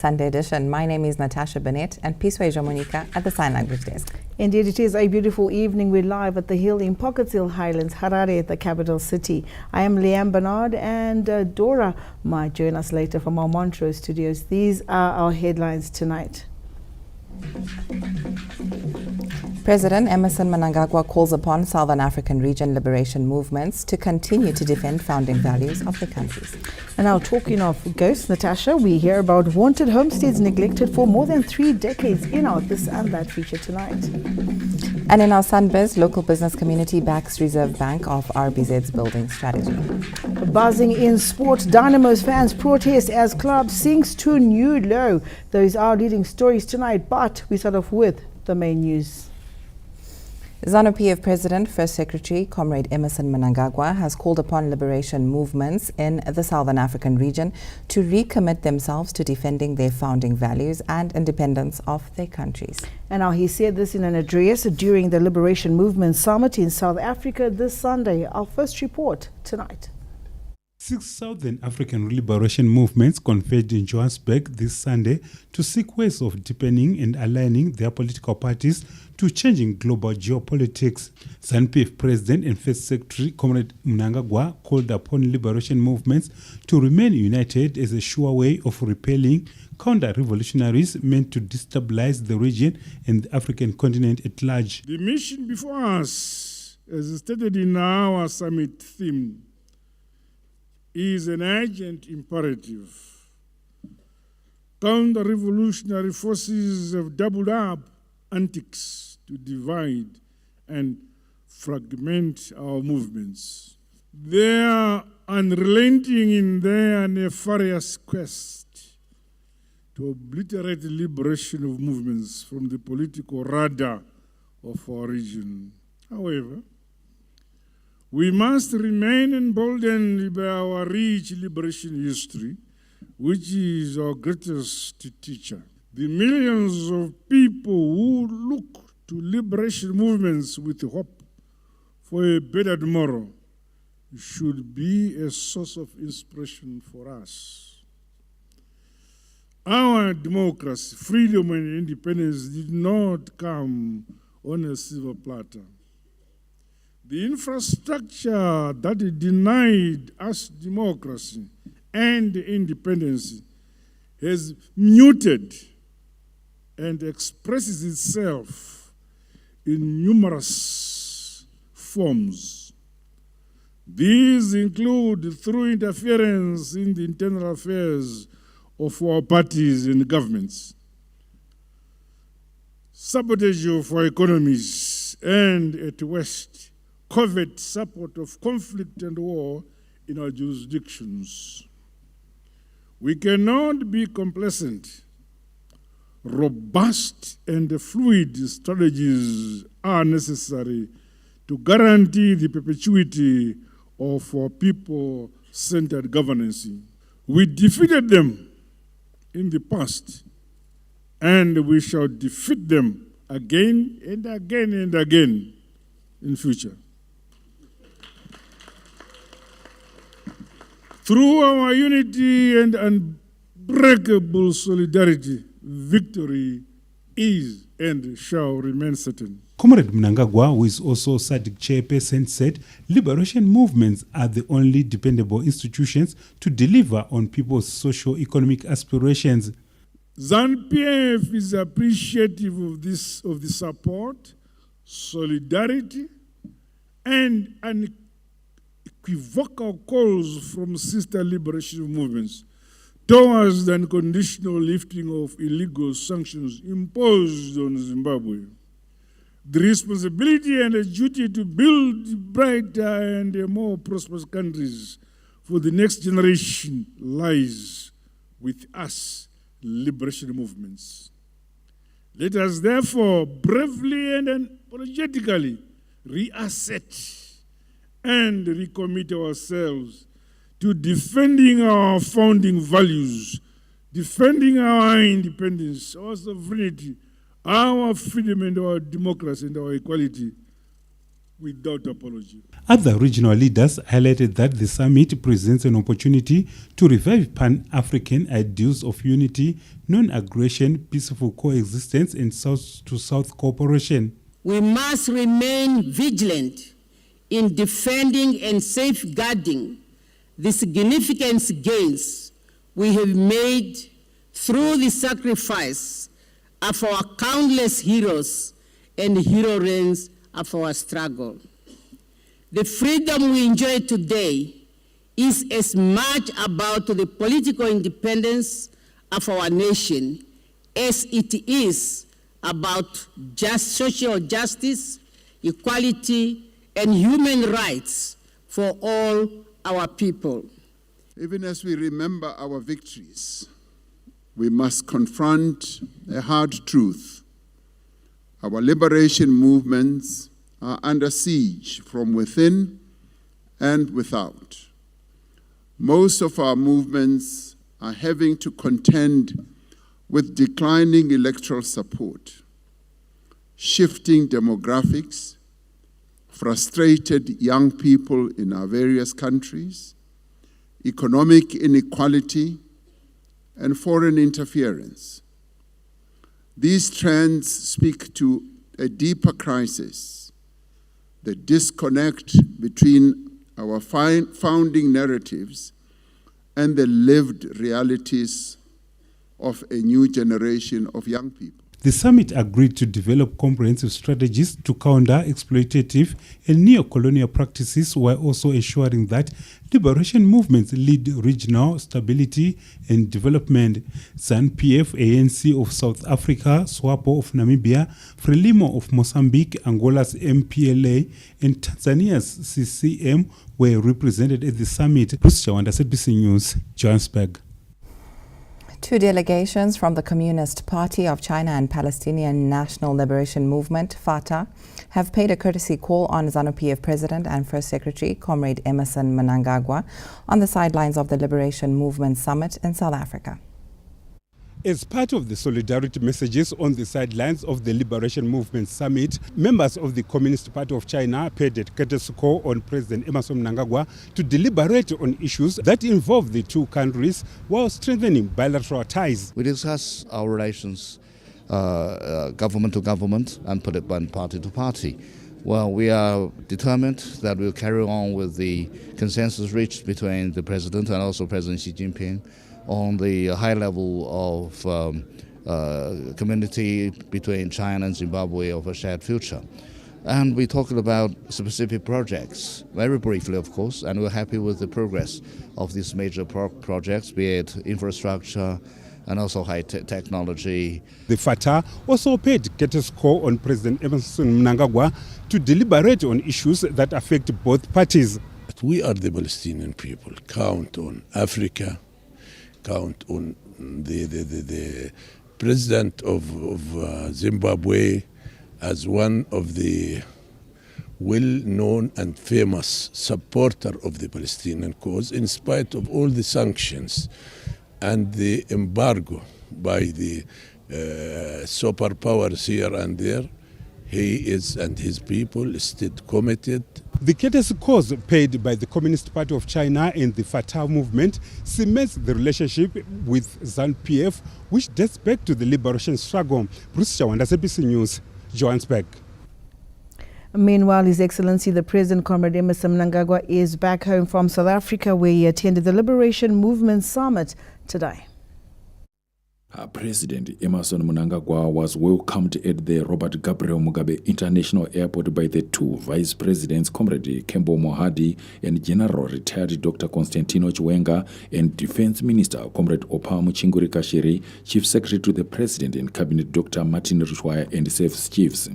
Sunday edition. My name is Natasha Bennett and Pisway Jomonica at the Sign Language Desk. Indeed, it is a beautiful evening. We're live at the Hill in Pockets Hill Highlands, Harare, the capital city. I am Leanne Bernard and Dora might join us later from our Montreux studios. These are our headlines tonight. President Emmerson Mnangagwa calls upon Southern African region liberation movements to continue to defend founding values of the countries. And now, talking of ghosts, Natasha, we hear about haunted homesteads neglected for more than 3 decades. In our This and That feature tonight. And in our Showbiz, local business community backs Reserve Bank of RBZ's building strategy. Buzzing in sport, Dynamo's fans protest as club sinks to new low. Those are leading stories tonight, but we start off with the main news. ZANU-PF President, First Secretary, Comrade Emmerson Mnangagwa has called upon liberation movements in the Southern African region to recommit themselves to defending their founding values and independence of their countries. And now he said this in an address during the Liberation Movement Summit in South Africa this Sunday. Our first report tonight. 6 Southern African liberation movements converged in Johannesburg this Sunday to seek ways of deepening and aligning their political parties to changing global geopolitics. ZANU-PF President and First Secretary Comrade Mnangagwa called upon liberation movements to remain united as a sure way of repelling counter-revolutionaries meant to destabilize the region and the African continent at large. The mission before us, as stated in our summit theme, is an urgent imperative. Counter-revolutionary forces have doubled up antics to divide and fragment our movements. They are unrelenting in their nefarious quest to obliterate the liberation of movements from the political radar of our region. However, we must remain emboldened by our rich liberation history, which is our greatest teacher. The millions of people who look to liberation movements with hope for a better tomorrow should be a source of inspiration for us. Our democracy, freedom, and independence did not come on a silver platter. The infrastructure that denied us democracy and independence has muted and expresses itself in numerous forms. These include through interference in the internal affairs of our parties and governments, sabotage of our economies, and at West, covert support of conflict and war in our jurisdictions. We cannot be complacent. Robust and fluid strategies are necessary to guarantee the perpetuity of our people-centered governance. We defeated them in the past, and we shall defeat them again and again and again in future. Through our unity and unbreakable solidarity, victory is and shall remain certain. Comrade Mnangagwa, who is also SADC chairperson, said liberation movements are the only dependable institutions to deliver on people's socio-economic aspirations. ZANU-PF is appreciative of the support, solidarity, and unequivocal calls from sister liberation movements towards the unconditional lifting of illegal sanctions imposed on Zimbabwe. The responsibility and the duty to build brighter and more prosperous countries for the next generation lies with us, liberation movements. Let us therefore bravely and unapologetically reassert and recommit ourselves to defending our founding values, defending our independence, our sovereignty, our freedom and our democracy and our equality without apology. Other regional leaders highlighted that the summit presents an opportunity to revive Pan-African ideals of unity, non-aggression, peaceful coexistence, and South-to-South cooperation. We must remain vigilant in defending and safeguarding the significant gains we have made through the sacrifice of our countless heroes and heroines of our struggle. The freedom we enjoy today is as much about the political independence of our nation as it is about just social justice, equality, and human rights for all our people. Even as we remember our victories, we must confront a hard truth. Our liberation movements are under siege from within and without. Most of our movements are having to contend with declining electoral support, shifting demographics, frustrated young people in our various countries, economic inequality, and foreign interference. These trends speak to a deeper crisis, the disconnect between our founding narratives and the lived realities of a new generation of young people. The summit agreed to develop comprehensive strategies to counter exploitative and neo-colonial practices while also ensuring that liberation movements lead regional stability and development. ZANU-PF, ANC of South Africa, SWAPO of Namibia, FRELIMO of Mozambique, Angola's MPLA, and Tanzania's CCM were represented at the summit. Bruce Chawanda, SABC News, Johannesburg. Two delegations from the Communist Party of China and Palestinian National Liberation Movement, FATA, have paid a courtesy call on ZANU-PF President and First Secretary, Comrade Emmerson Mnangagwa, on the sidelines of the Liberation Movement Summit in South Africa. As part of the solidarity messages on the sidelines of the Liberation Movement Summit, members of the Communist Party of China paid a courtesy call on President Emmerson Mnangagwa to deliberate on issues that involve the two countries while strengthening bilateral ties. We discuss our relations, government to government and party to party. Well, we are determined that we'll carry on with the consensus reached between the President and also President Xi Jinping on the high level of community between China and Zimbabwe of a shared future. And we talked about specific projects, very briefly of course, and we're happy with the progress of these major projects, be it infrastructure and also high-tech technology. The FATA also paid courtesy call on President Emmerson Mnangagwa to deliberate on issues that affect both parties. We are the Palestinian people. Count on Africa, count on the president of Zimbabwe as one of the well-known and famous supporter of the Palestinian cause, in spite of all the sanctions and the embargo by the superpowers here and there. He is and his people stayed committed. The courtesy calls paid by the Communist Party of China and the Fatah movement cements the relationship with ZANU-PF, which dates back to the liberation struggle. Bruce Chawanda, SABC News, Johannesburg. Meanwhile, His Excellency the President, Comrade Emmerson Mnangagwa, is back home from South Africa, where he attended the Liberation Movement Summit today. President Emmerson Mnangagwa was welcomed at the Robert Gabriel Mugabe International Airport by the two Vice Presidents, Comrade Kembo Mohadi and General Retired Dr. Constantino Chiwenga, and Defense Minister, Comrade Opa Muchinguri Kashiri, Chief Secretary to the President and Cabinet Dr. Martin Rushwaya, and SAFE's chiefs.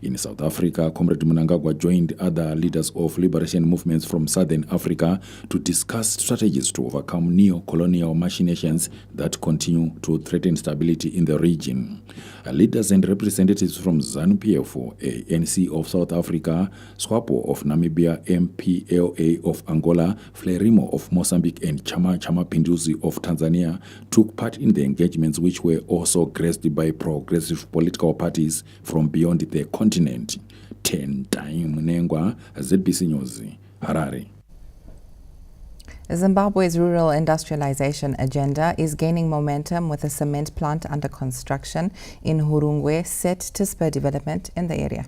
In South Africa, Comrade Mnangagwa joined other leaders of liberation movements from Southern Africa to discuss strategies to overcome neo-colonial machinations that continue to threaten stability in the region. Leaders and representatives from ZANU-PF, ANC of South Africa, SWAPO of Namibia, MPLA of Angola, FRELIMO of Mozambique, and Chama Pinduzi of Tanzania took part in the engagements, which were also graced by progressive political parties from beyond the continent continent. 10 Time Mnengwa, ZBC News, Harare. Zimbabwe's rural industrialization agenda is gaining momentum with a cement plant under construction in Hurungwe set to spur development in the area.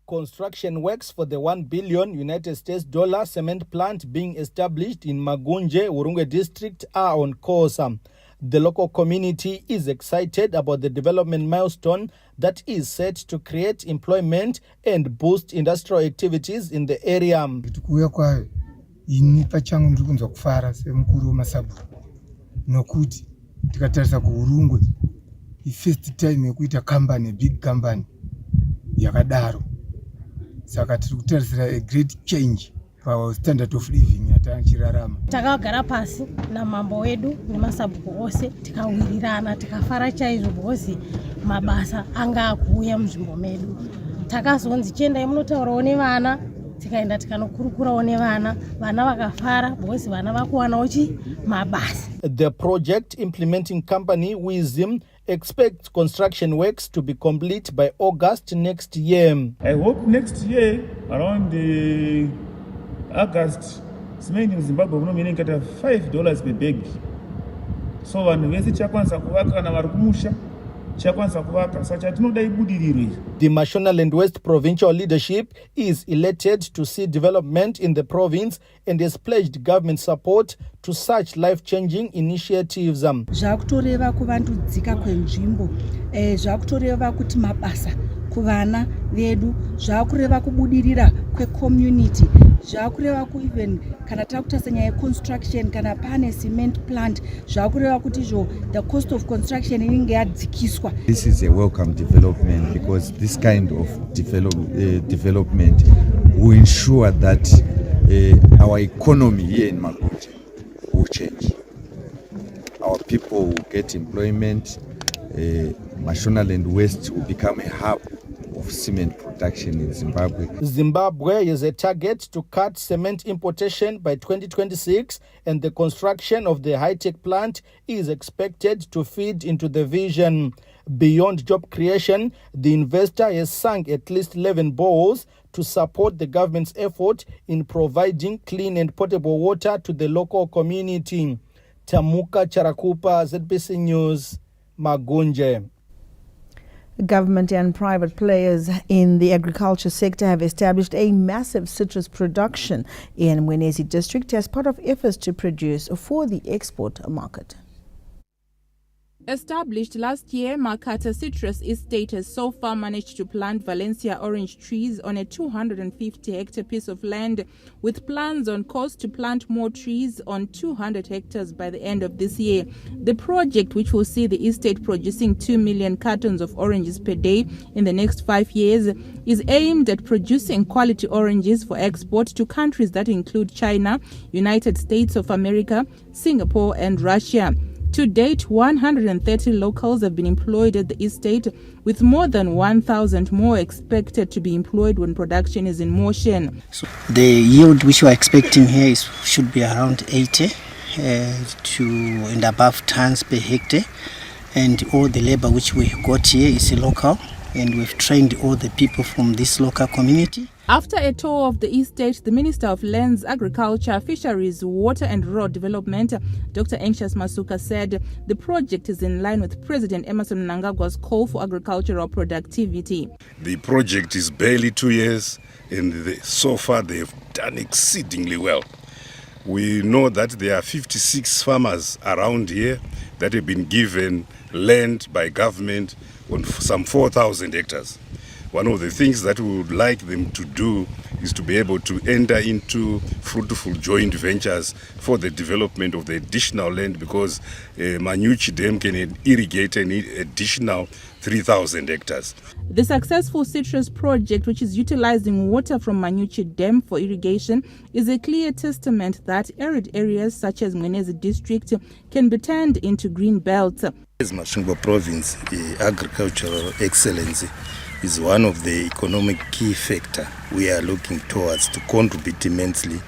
Construction works for the $1 billion United States cement plant being established in Magunje, Hurungwe district are on course. The local community is excited about the development milestone that is set to create employment and boost industrial activities in the area. Ini pachangu ndiri kunzwa kufara semukuru wemasabhu nokuti tikatarisa kuHurungwe first time yekuita company, big company yakadaro, saka tiri kutarisira a great change for standard of living yatanchirarama. Takagara pasi namambo wedu nemasabhuku ose tikawirirana tikafara chaizvo because mabasa anga akuuya munzvimbo medu. Takazonzi chiendai munotaurawo nevana, tikaenda tikanokurukurawo nevana, vana vakafara because vana vakuwanawo mabasa. The project implementing company Wisdom expects construction works to be complete by August next year. I hope next year around August cement in Zimbabwe unomenga $5 per bag. So vanhu vese chakwanisa kuvaka kana vari kumusha chakwanisa kuvaka saka tinoda ibudirire. The Mashonaland West provincial leadership is elated to see development in the province and has pledged government support to such life-changing initiatives. Zvakutoreva kuvandudzika kwenzvimbo, zvakutoreva kuti mabasa kuvana vedu, zvakureva kubudirira kwecommunity, zvakureva even kana takutarisa nyaya yeconstruction kana pane cement plant, zvakureva kuti the cost of construction inenge yadzikiswa. This is a welcome development because this kind of development will ensure that our economy here in Magunje will change. Our people will get employment. Mashonaland West will become a hub of cement production in Zimbabwe. Zimbabwe has a target to cut cement importation by 2026, and the construction of the high-tech plant is expected to feed into the vision. Beyond job creation, the investor has sunk at least 11 boreholes to support the government's effort in providing clean and potable water to the local community. Tamuka Charakupa, ZBC News, Magunje. Government and private players in the agriculture sector have established a massive citrus production in Mwenezi district as part of efforts to produce for the export market. Established last year, Makata Citrus Estate has so far managed to plant Valencia orange trees on a 250-hectare piece of land, with plans on course to plant more trees on 200 hectares by the end of this year. The project, which will see the estate producing 2 million cartons of oranges per day in the next 5 years, is aimed at producing quality oranges for export to countries that include China, United States of America, Singapore and Russia. To date, 130 locals have been employed at the estate, with more than 1,000 more expected to be employed when production is in motion. So the yield which we are expecting here should be around 80 and above tons per hectare. And all the labor which we got here is local, and we've trained all the people from this local community. After a tour of the estate, the Minister of Lands, Agriculture, Fisheries, Water and Rural Development, Dr. Anxious Masuka, said the project is in line with President Emerson Mnangagwa's call for agricultural productivity. The project is barely 2 years, and so far they have done exceedingly well. We know that there are 56 farmers around here that have been given land by government on some 4,000 hectares. One of the things that we would like them to do is to be able to enter into fruitful joint ventures for the development of the additional land, because Manyuchi Dam can irrigate an additional 3,000 hectares. The successful citrus project, which is utilizing water from Manyuchi Dam for irrigation, is a clear testament that arid areas such as Mwenezi district can be turned into green belts. As Masvingo province, agricultural excellence is one of the economic key factor we are looking towards to contribute immensely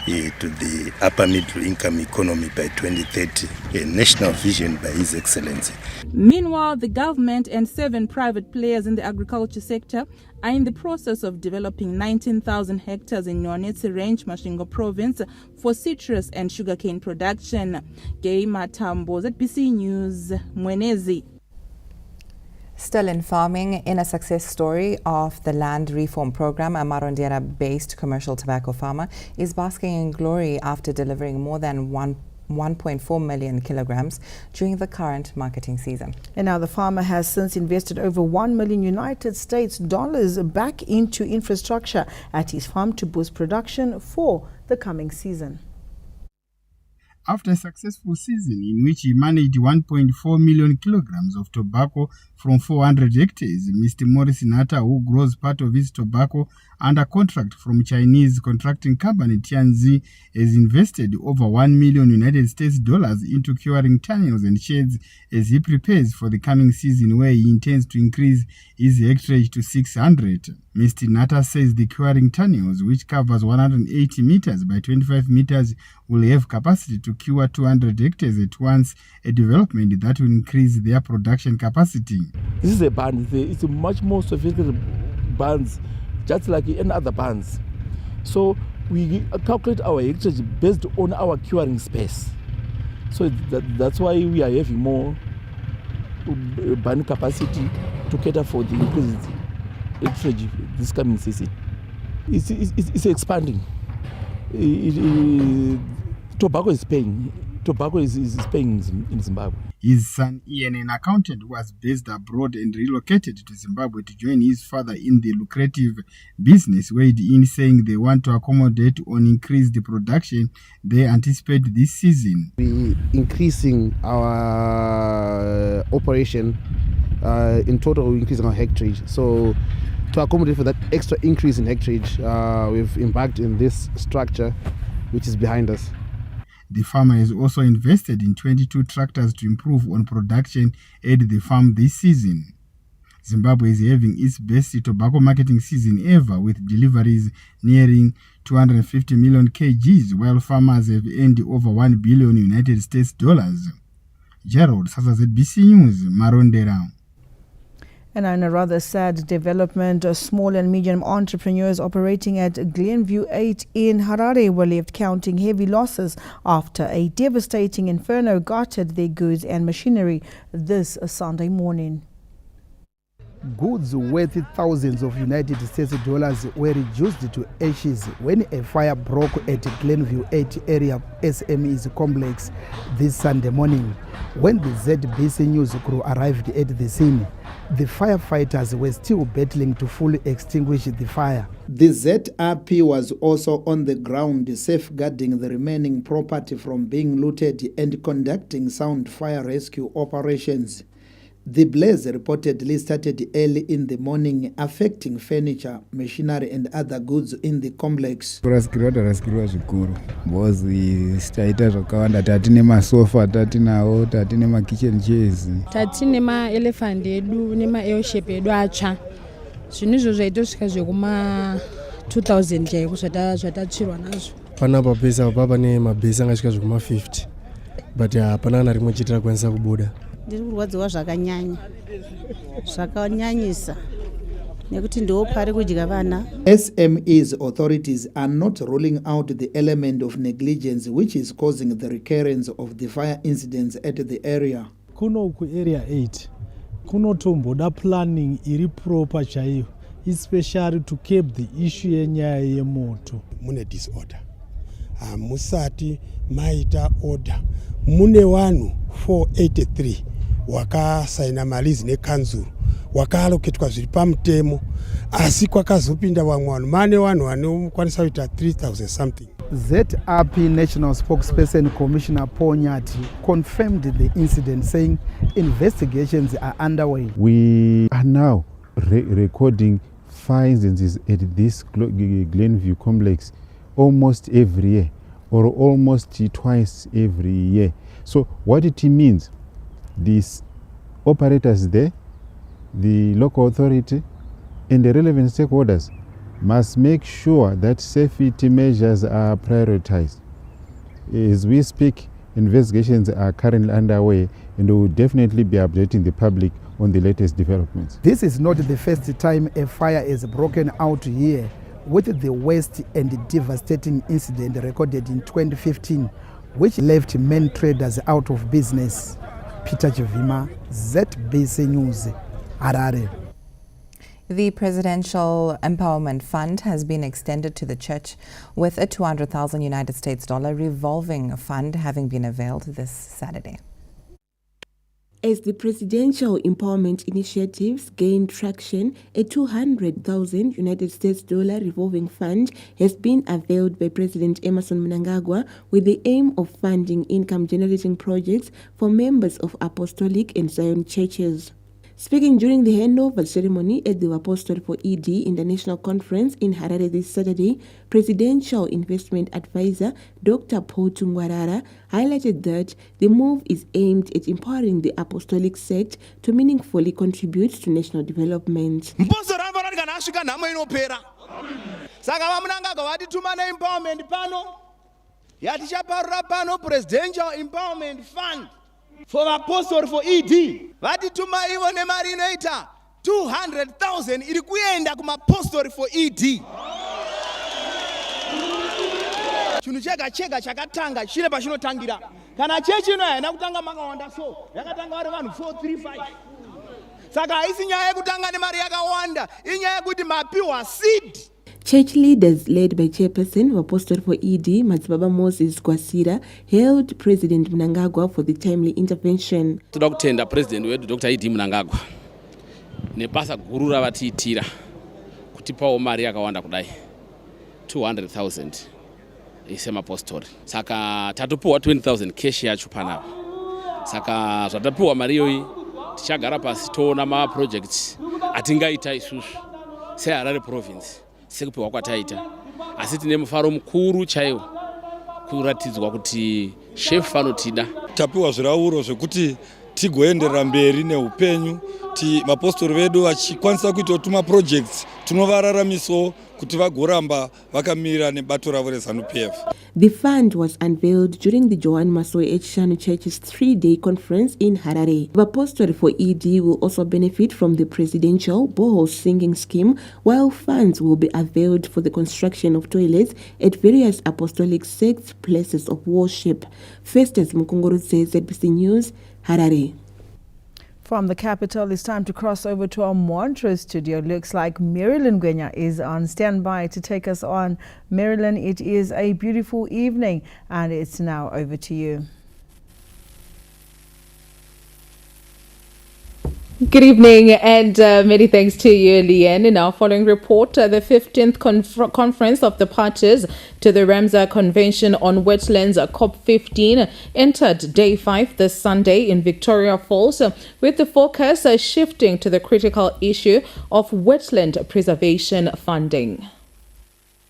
to the upper middle income economy by 2030, a national vision by His Excellency. Meanwhile, the government and 7 private players in the agriculture sector are in the process of developing 19,000 hectares in Nwanetse Range, Masvingo Province, for citrus and sugarcane production. Gay Matambo, ZBC News, Mwenezi. Still in farming, in a success story of the land reform program, a Marondera-based commercial tobacco farmer is basking in glory after delivering more than 1.4 million kilograms during the current marketing season. And now the farmer has since invested over $1 million United States back into infrastructure at his farm to boost production for the coming season. After a successful season in which he managed 1.4 million kilograms of tobacco from 400 hectares, Mr. Morris Nata, who grows part of his tobacco under contract from Chinese contracting company Tianzi, has invested over $1 million United States into curing tunnels and sheds as he prepares for the coming season, where he intends to increase his hectareage to 600. Mr. Nata says the curing tunnels, which covers 180 meters by 25 meters, will have capacity to cure 200 hectares at once, a development that will increase their production capacity. This is a band. It's a much more sophisticated bands, just like any other bands. So we calculate our hectares based on our curing space. So that's why we are having more band capacity to cater for the increased hectareage this coming season. It's expanding. Tobacco is paying. Tobacco is paying in Zimbabwe. His son Ian, an accountant who was based abroad and relocated to Zimbabwe to join his father in the lucrative business, weighed in, saying they want to accommodate on increased production they anticipate this season. We increasing our operation, in total increasing our hectareage. So to accommodate for that extra increase in hectareage, we've embarked in this structure which is behind us. The farmer has also invested in 22 tractors to improve on production at the farm this season. Zimbabwe is having its best tobacco marketing season ever, with deliveries nearing 250 million kgs, while farmers have earned over $1 billion United States. Gerald Sasa, ZBC News, Marondera. And in a rather sad development, small and medium entrepreneurs operating at Glen View 8 in Harare were left counting heavy losses after a devastating inferno gutted their goods and machinery this Sunday morning. Goods worth thousands of United States dollars were reduced to ashes when a fire broke at Glen View 8 area SME's complex this Sunday morning. When the ZBC News crew arrived at the scene, the firefighters were still battling to fully extinguish the fire. The ZRP was also on the ground safeguarding the remaining property from being looted and conducting sound fire rescue operations. The blaze reportedly started early in the morning, affecting furniture, machinery and other goods in the complex. Raskirwa zvikuru bozi taita zvakawanda, tatine masofa, tatinawo, tatine ma kitchen chairs, tatine ma elephant edu nema airship edu atsva. Zvinhu izvo zvaitosvika zvekuma 2000 chaiko zvatatsvirwa nazvo. Panapa pesa papa ne mabhesi angasvika zvekuma 50, but hapana kana rimwe chete rakwanisa kubuda. Ndiri kurwadziwa zvakanyanyisa nekuti ndo pari kudya vana. SME's authorities are not ruling out the element of negligence which is causing the recurrence of the fire incidents at the area. Kuno ku area 8 kunotomboda planning iri proper chaiyo, especially to keep the issue yenyaya yemoto. Mune disorder. Musati maita order. Mune vanhu 483 wakasaina malizi nekanzuru wakaaloketwa zviri pamutemo, asi kwakazopinda vamwe vanhu mane vanhu vanokwanisa kuita 3000 something. ZRP National Spokesperson Commissioner Ponyati confirmed the incident, saying investigations are underway. We are now recording fire incidents at this Glen View complex almost every year, or almost twice every year. So what it means, these operators there, the local authority and the relevant stakeholders must make sure that safety measures are prioritized. As we speak, investigations are currently underway, and we will definitely be updating the public on the latest developments. This is not the first time a fire is broken out here, with the worst and devastating incident recorded in 2015, which left many traders out of business. Peter Chivima, ZBC News, Harare. The Presidential Empowerment Fund has been extended to the church, with a 200,000 United States dollar revolving fund having been availed this Saturday. As the presidential empowerment initiatives gain traction, a 200,000 United States dollar revolving fund has been availed by President Emmerson Mnangagwa with the aim of funding income-generating projects for members of apostolic and Zion churches. Speaking during the handover ceremony at the Apostle for ED International Conference in Harare this Saturday, Presidential Investment Advisor Dr. Paul Tungwarara highlighted that the move is aimed at empowering the apostolic sect to meaningfully contribute to national development. Presidential Empowerment Fund for Apostle for ED. Vatituma ivo nemari inoita 200,000 iri kuenda kumapostori for ED. Chinhu chega chakatanga chine pachinotangira. Kana chechi ino haina kutanga makawanda so, yakatanga vari vanhu 435. Saka haisi nyaya yekutanga nemari yakawanda, inyaya yekuti mapiwa seed. Church leaders led by Chairperson of Apostle for ED, Madzibaba Moses Gwasira, hailed President Mnangagwa for the timely intervention. Toda kutenda President wedu Dr. ED Mnangagwa nebasa guru ravatiitira kutipawo mari yakawanda kudai 200,000 isemapostori. Saka tatopuwa 20,000 cash yacho panapa. Saka zvatapuwa mari iyoyi tichagara pasi toona maprojects atingaita isusu seHarare province. Sekupiwa kwataita asi tine mufaro mukuru chaiwo kuratidzwa kuti chef anotida. Tapiwa zvirauro zvekuti tigoenderera mberi neupenyu, ti mapostori vedu vachikwanisa kuita tuma projects tunovararamiso kuti vagoramba vakamira nebato ravo reZANU-PF. The fund was unveiled during the Joan Masoe Echishanu Church's 3-day conference in Harare. The Apostle for ED will also benefit from the presidential borehole sinking scheme, while funds will be availed for the construction of toilets at various apostolic sects' places of worship. Festus Mukungurutse, ZBC News, Harare. From the capital, it's time to cross over to our Montrose studio. Looks like Marilyn Gwenya is on standby to take us on. Marilyn, it is a beautiful evening, and it's now over to you. Good evening, and many thanks to you, Leanne. In our following report, the 15th conference of the parties to the Ramsar Convention on Wetlands, COP15, entered day 5 this Sunday in Victoria Falls, with the focus shifting to the critical issue of wetland preservation funding.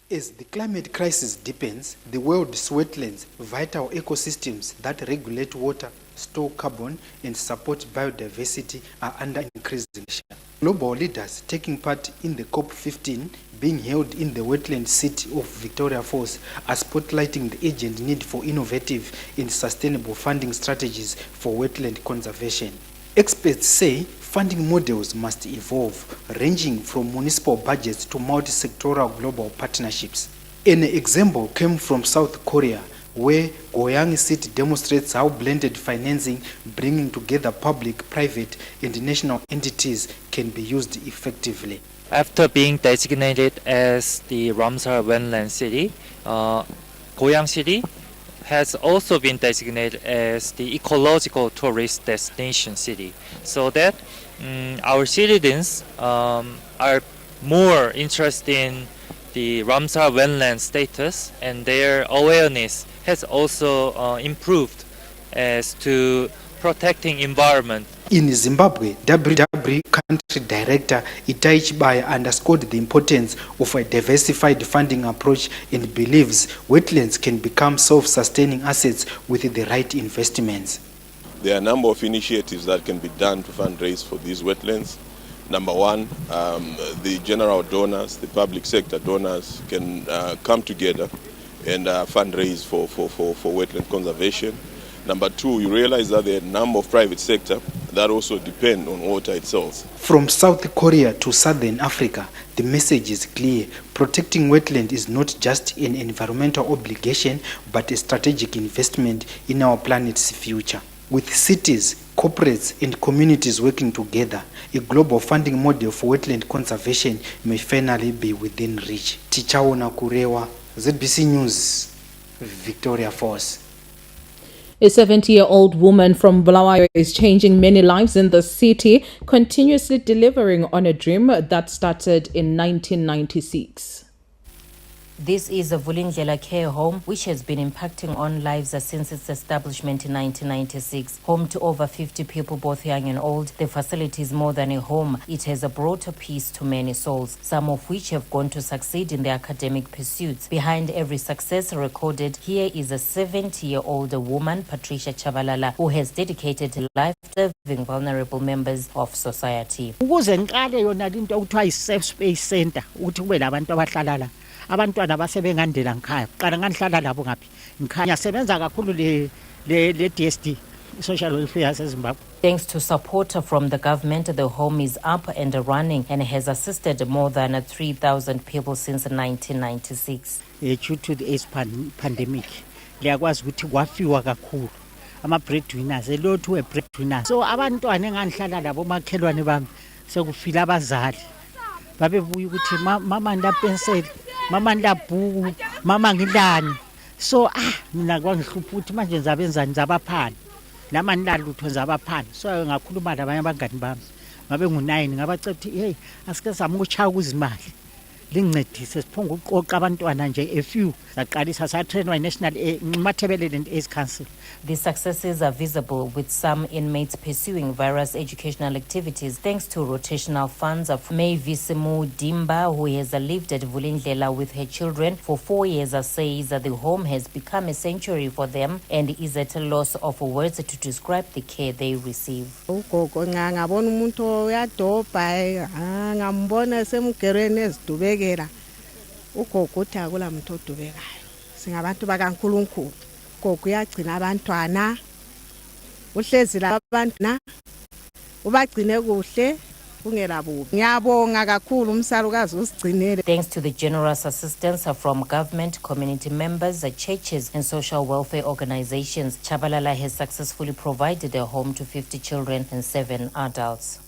As the climate crisis deepens, the world's wetlands, vital ecosystems that regulate water, store carbon, and support biodiversity, are under increased pressure. Global leaders taking part in the COP15 being held in the wetland city of Victoria Falls are spotlighting the urgent need for innovative and sustainable funding strategies for wetland conservation. Experts say funding models must evolve, ranging from municipal budgets to multi-sectoral global partnerships. An example came from South Korea, where Goyang City demonstrates how blended financing, bringing together public, private, and national entities, can be used effectively. After being designated as the Ramsar Wetland City, Goyang City has also been designated as the ecological tourist destination city, so that our citizens are more interested in the Ramsar wetland status, and their awareness has also improved as to protecting environment. In Zimbabwe, WW Country Director Itai Chibaya underscored the importance of a diversified funding approach and believes wetlands can become self-sustaining assets with the right investments. There are a number of initiatives that can be done to fundraise for these wetlands. Number one, the general donors, the public sector donors can come together and fundraise for wetland conservation. Number two, you realize that there are a number of private sector that also depend on water itself. From South Korea to Southern Africa, the message is clear. Protecting wetland is not just an environmental obligation, but a strategic investment in our planet's future. With cities, corporates, and communities working together, a global funding model for wetland conservation may finally be within reach. Tichaona Kurewa, ZBC News, Victoria Falls. A 70-year-old woman from Bulawayo is changing many lives in the city, continuously delivering on a dream that started in 1996. This is a Vulindlela care home which has been impacting on lives since its establishment in 1996. Home to over 50 people, both young and old, the facility is more than a home. It has brought a peace to many souls, some of which have gone to succeed in their academic pursuits. Behind every success recorded, here is a 70-year-old woman, Patricia Chabalala, who has dedicated her life to serving vulnerable members of society. Ukuze ngiqale yona into okuthiwa yi-safe space center ukuthi kube labantu abahlala la abantwana basebengandela ngikhaya qala ngangihlala labo ngaphi ngikhaya sebenza kakhulu le DSD social welfare seZimbabwe. Thanks to support from the government, the home is up and running and has assisted more than 3,000 people since 1996. Due to the AIDS pandemic, liyakwazi ukuthi kwafiwa kakhulu ama-breadwinners elothu we-breadwinners. So abantwana engangihlala labo makhelwane bami sekufile abazali babebuya ukuthi mama ndapenseli, mama ndabhuku, mama ngilani. So mina kwangihlupha ukuthi manje ngizabenzani, ngizabaphani nama nalutho ngizabaphani. So ngakhuluma labanye abangani bami ngabe ngu9 ngabacela ukuthi hey asike zama ukuchaya kuzimali lincedise siphunga uqoqa abantwana nje a few saqalisa satrainwa i-National Mathebelele and AIDS Council. The successes are visible with some inmates pursuing various educational activities thanks to rotational funds of Mayvisimu Dimba, who has lived at Vulindlela with her children for 4 years, says that the home has become a sanctuary for them and is at a loss of words to describe the care they receive. Ugogo ngabona umuntu uyadobha ngambona semgereni ezidubekela ugogo uthi akula muntu odubekayo singabantu bakaNkulunkulu. Ugogo uyagcina abantwana uhlezi labantwana ubagcine kuhle kungela bubi. Ngiyabonga kakhulu umsalukazi usigcinele. Thanks to the generous assistance from government, community members, churches and social welfare organizations, Chabalala has successfully provided a home to 50 children and 7 adults.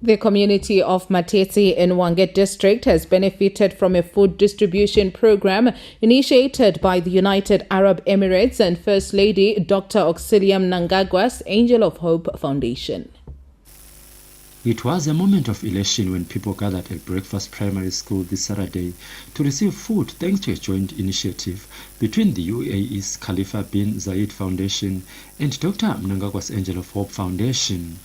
The community of Matete in Wanget district has benefited from a food distribution program initiated by the United Arab Emirates and First Lady Dr. Auxilium Mnangagwa's Angel of Hope Foundation. It was a moment of elation when people gathered at Breakfast Primary School this Saturday to receive food thanks to a joint initiative between the UAE's Khalifa bin Zayed Foundation and Dr. Mnangagwa's Angel of Hope Foundation.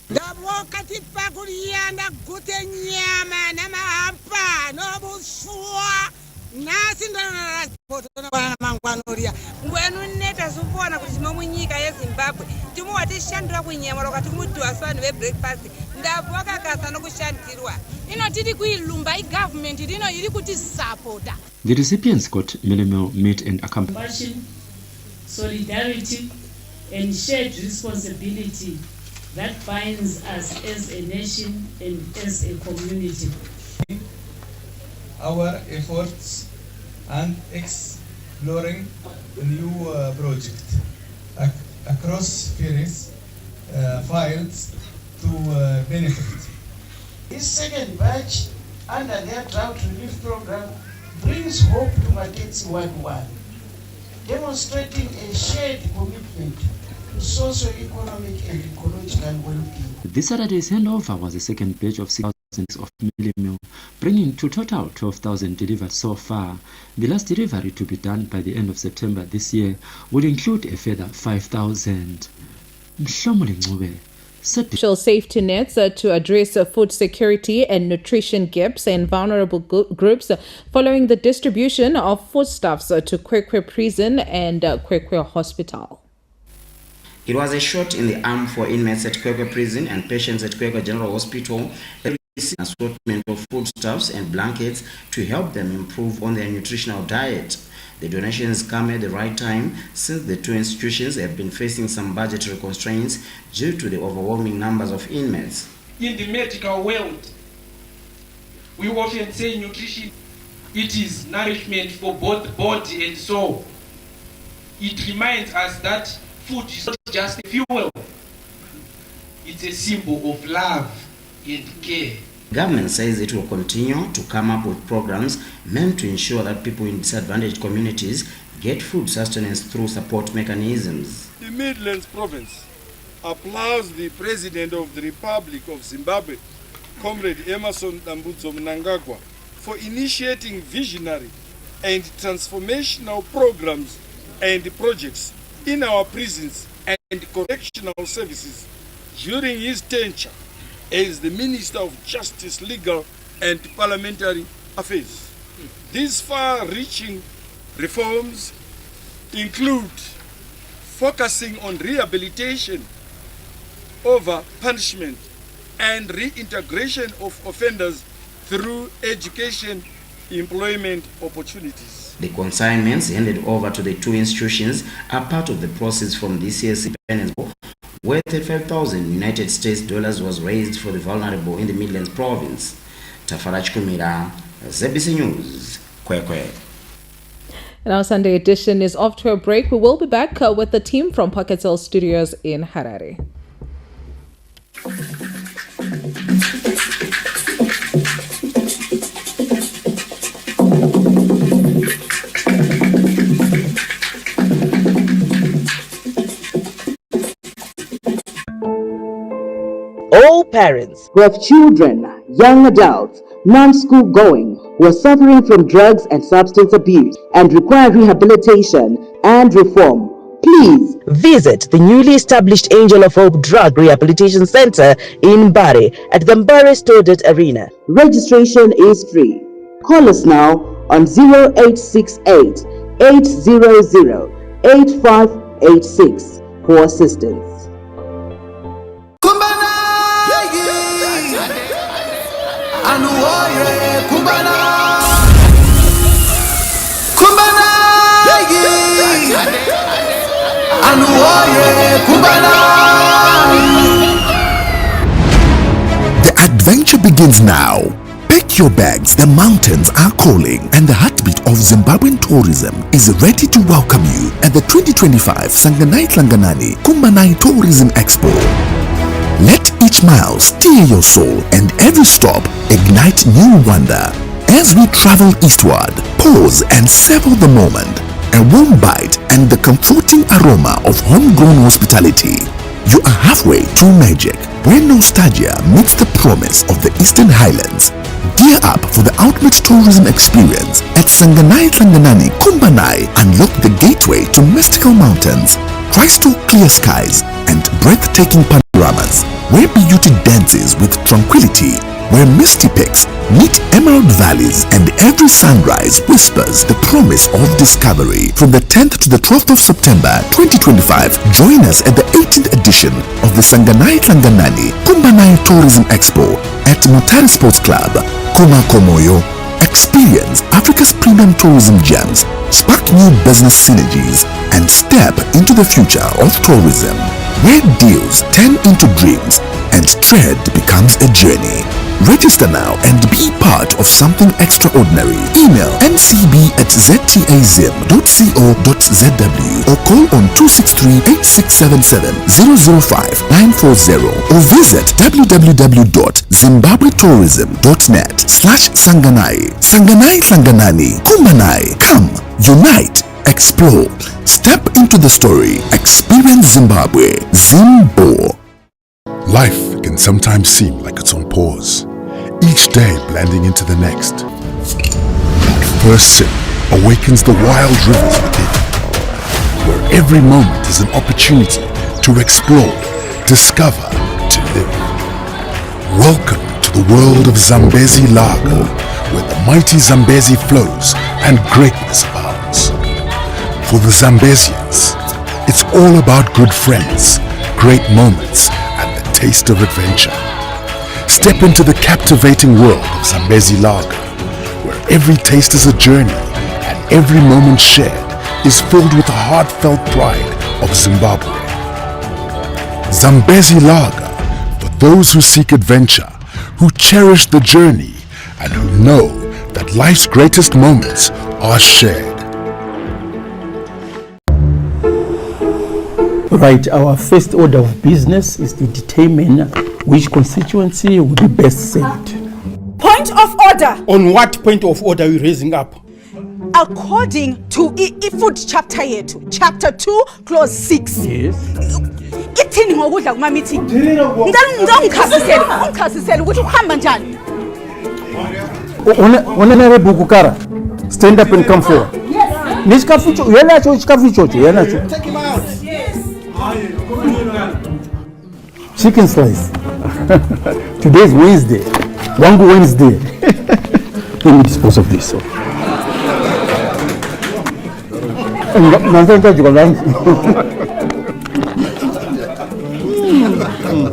The recipients got minimal meat and accompanied solidarity and shared responsibility that binds us as a nation and as a community. Our efforts and exploring new projects across various fields to benefit. This second batch under their drought relief program brings hope to Matete worldwide, demonstrating a shared commitment to socio-economic and ecological well-being. This Saturday's handover was the second batch of 6,000 of mealie meal, bringing to total 12,000 delivered so far. The last delivery to be done by the end of September this year will include a further 5,000. Social safety nets to address food security and nutrition gaps in vulnerable groups following the distribution of foodstuffs to Kwekwe Prison and Kwekwe Hospital. It was a shot in the arm for inmates at Kwekwe Prison and patients at Kwekwe General Hospital, receiving an assortment of foodstuffs and blankets to help them improve on their nutritional diet. The donations come at the right time since the two institutions have been facing some budgetary constraints due to the overwhelming numbers of inmates. In the medical world, we often say nutrition, it is nourishment for both body and soul. It reminds us that food is not just a fuel, it's a symbol of love and care. Government says it will continue to come up with programs meant to ensure that people in disadvantaged communities get food sustenance through support mechanisms. The Midlands Province applauds the President of the Republic of Zimbabwe, Comrade Emerson Dambudzo Mnangagwa, for initiating visionary and transformational programs and projects in our prisons and correctional services during his tenure as the Minister of Justice, Legal and Parliamentary Affairs. These far-reaching reforms include focusing on rehabilitation over punishment and reintegration of offenders through education, employment opportunities. The consignments handed over to the two institutions are part of the proceeds from this year's independence war, where 35,000 United States dollars was raised for the vulnerable in the Midlands Province. Tafarach Kumira, ZBC News, Kwekwe. And our Sunday edition is off to a break. We will be back with the team from Pocket Cell Studios in Harare. All parents who have children, young adults, non-school going, who are suffering from drugs and substance abuse and require rehabilitation and reform, please visit the newly established Angel of Hope Drug Rehabilitation Center in Mbare at the Mbare Stodet Arena. Registration is free. Call us now on 0868 800 8586 for assistance. The adventure begins now. Pack your bags, the mountains are calling, and the heartbeat of Zimbabwean tourism is ready to welcome you at the 2025 Sanganai Hlanganani Kumbanai Tourism Expo. Let each mile steer your soul and every stop ignite new wonder. As we travel eastward, pause and savor the moment. A warm bite and the comforting aroma of homegrown hospitality. You are halfway to magic, where nostalgia meets the promise of the Eastern Highlands. Gear up for the ultimate tourism experience at Sanganai Hlanganani Kumbanai. Unlock the gateway to mystical mountains, crystal clear skies, and breathtaking panoramas, where beauty dances with tranquility, where misty peaks meet emerald valleys, and every sunrise whispers the promise of discovery. From the 10th to the 12th of September 2025, join us at the 18th edition of the Sanganai Hlanganani Kumbanai Tourism Expo at Mutare Sports Club, Kumakomoyo. Experience Africa's premium tourism gems, spark new business synergies, and step into the future of tourism, where deals turn into dreams and trade becomes a journey. Register now and be part of something extraordinary. Email ncb@ztazim.co.zw or call on 263-8677-005-940 or visit www.zimbabwetourism.net/Sanganai. Sanganai Hlanganani Kumbanai. Come, unite, explore, step into the story, experience Zimbabwe. Zimbo. Life can sometimes seem like it's on pause, each day blending into the next. That first sip awakens the wild rivers within, where every moment is an opportunity to explore, discover, to live. Welcome to the world of Zambezi Lager, where the mighty Zambezi flows and greatness abounds. For the Zambezians, It's all about good friends, great moments, and the taste of adventure. Step into the captivating world of Zambezi Lager, where every taste is a journey and every moment shared is filled with the heartfelt pride of Zimbabwe. Zambezi Lager, for those who seek adventure, who cherish the journey, and who know that life's greatest moments are shared. Right, our first order of business is to determine which constituency will be best served. Point of order! On what point of order are you raising up? According to food chapter yethu, chapter 2, clause 6. Yes. Ithini ngokudla kuma meeting? Ngichasisele ukuthi uhamba njani. Onenere buku kara. Stand up and come forward. Yes. Niskafucho, yanacho iskafucho, yanacho. Take him out. Yes. Chicken slice. Today is Wednesday. Wangu Wednesday. Let me dispose of this.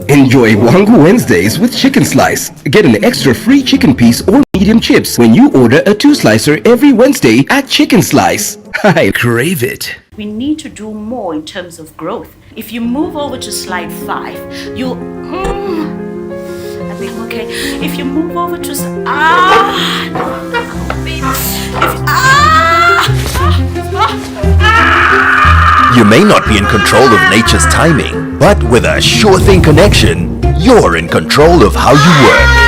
Enjoy Wangu Wednesdays with Chicken Slice. Get an extra free chicken piece or medium chips when you order a 2-slicer every Wednesday at Chicken Slice. I crave it. We need to do more in terms of growth. If you move over to slide 5, you'll... I think, okay. If you move over to... You may not be in control of nature's timing, but with a sure thing connection, you're in control of how you work.